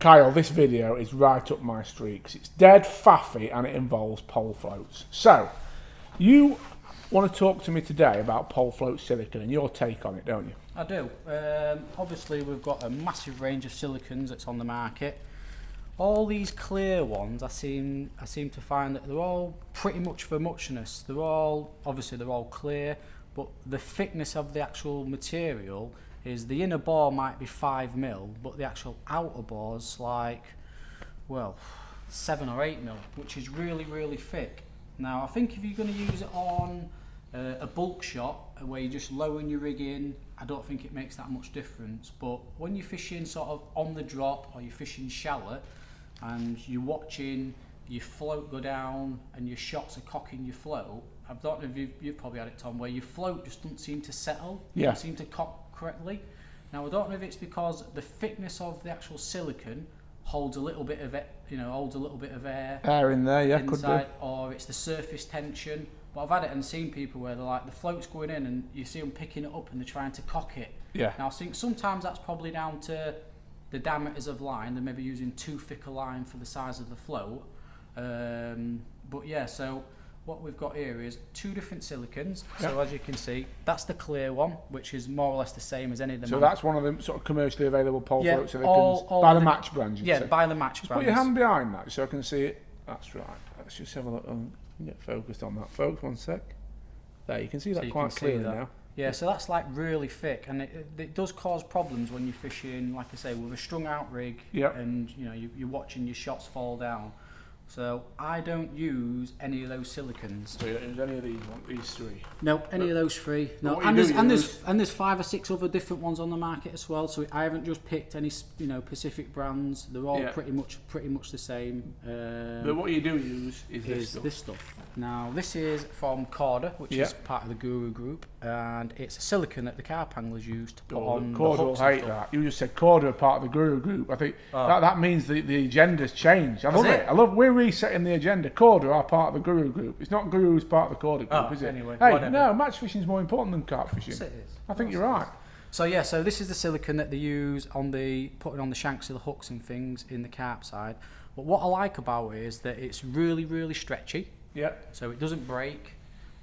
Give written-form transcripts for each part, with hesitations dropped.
Kyle, this video is right up my street because it's dead faffy and it involves pole floats. So, you want to talk to me today about pole float silicone and your take on it, don't you? I do. Obviously, we've got a massive range of silicones that's on the market. All these clear ones, I seem to find that they're all pretty much for muchness. They're all clear, but the thickness of the actual material is the inner bore might be 5mm, but the actual outer bore's like, well, 7 or 8mm, which is really, really thick. Now, I think if you're going to use it on a bulk shot where you're just lowering your rig in, I don't think it makes that much difference. But when you're fishing sort of on the drop or you're fishing shallow and you're watching your float go down and your shots are cocking your float, I don't know if you've probably had it, Tom, where your float just doesn't seem to settle, doesn't seem to cock correctly. Now, I don't know if it's because the thickness of the actual silicone holds a little bit of it, holds a little bit of air in there, yeah, inside, could be. or it's the surface tension. But I've had it and seen people where they're like, the float's going in and you see them picking it up and they're trying to cock it. Yeah. Now, I think sometimes that's probably down to the diameters of line. They're maybe using too thick a line for the size of the float. But yeah, so what we've got here is 2 different silicones. Yep. So as you can see, that's the clear one, which is more or less the same as any of them. So that's one of the sort of commercially available pole float silicones all by the match brand, you'd say? by the match brand. Put your hand behind that so I can see it. That's right. Let's just have a look and get focused on that, folks. One sec. There, you can see that quite clearly now. Yeah, so that's like really thick, and it does cause problems when you're fishing, like I say, with a strung out rig, and you're watching your shots fall down. So I don't use any of those silicones. So you don't use any of these 3? No, any of those 3. No, and there's 5 or 6 other different ones on the market as well. So I haven't just picked any Pacific brands. They're all pretty much the same. But what you do use is this stuff. Now this is from Corda, which is part of the Guru group, and it's a silicone that the carp anglers use to put on. Corda will hate that. You just said Corda are part of the Guru group. I think that means the agenda's changed. I love it. We're resetting the agenda. Corda are part of the Guru group. It's not Guru who's part of the Corda group, is it? Anyway, hey, whatever. No, match fishing is more important than carp fishing. Yes, it is. I think you're right. So yeah, so this is the silicone that they use on putting on the shanks of the hooks and things in the carp side. But what I like about it is that it's really, really stretchy. Yeah. So it doesn't break,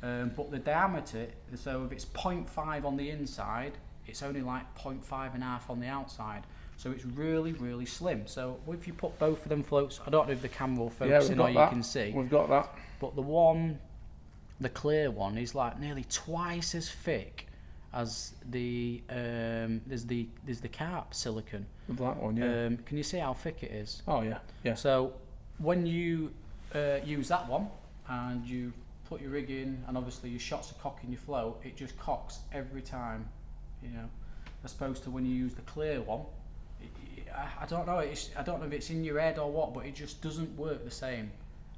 but the diameter, so if it's 0.5 on the inside, it's only like 0.5½ on the outside. So it's really, really slim. So if you put both of them floats, I don't know if the camera will focus in or you can see. We've got that. But the clear one is like nearly twice as thick as the there's the carp silicone. The black one, yeah. Can you see how thick it is? Oh yeah, yeah. So when you use that one and you put your rig in, and obviously your shots are cocking your float, it just cocks every time, as opposed to when you use the clear one. I don't know. I don't know if it's in your head or what, but it just doesn't work the same.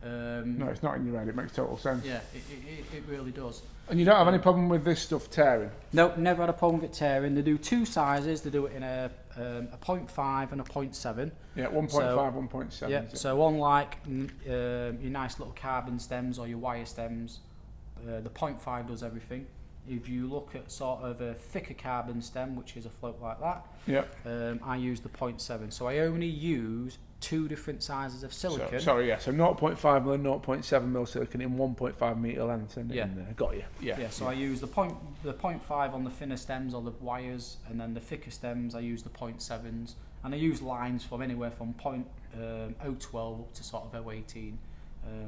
No, it's not in your head. It makes total sense. Yeah, it really does. And you don't have any problem with this stuff tearing? No, never had a problem with it tearing. They do 2 sizes. They do it in a 0.5 and a 0.7. Yeah, 1.5, 1.7. Yeah, so unlike your nice little carbon stems or your wire stems, the 0.5 does everything. If you look at sort of a thicker carbon stem, which is a float like that, I use the 0.7. So I only use 2 different sizes of silicone. So 0.5mm and 0.7mm silicone in 1.5 metre length in there. Got you. Yeah. So I use the 0.5 on the thinner stems or the wires, and then the thicker stems I use the 0.7s, and I use lines from anywhere from 0.012 up to sort of 0.18.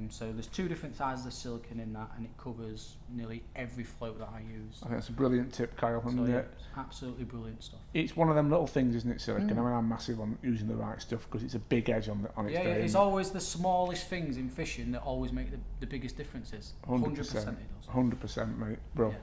So there's 2 different sizes of silicone in that, and it covers nearly every float that I use. I think that's a brilliant tip, Kyle. So yeah, it's absolutely brilliant stuff. It's one of them little things, isn't it, silicone? I mean, I'm massive on using the right stuff because it's a big edge on its day. Yeah, it's always the smallest things in fishing that always make the biggest differences. 100% it does. 100%, mate. Bro. Yeah.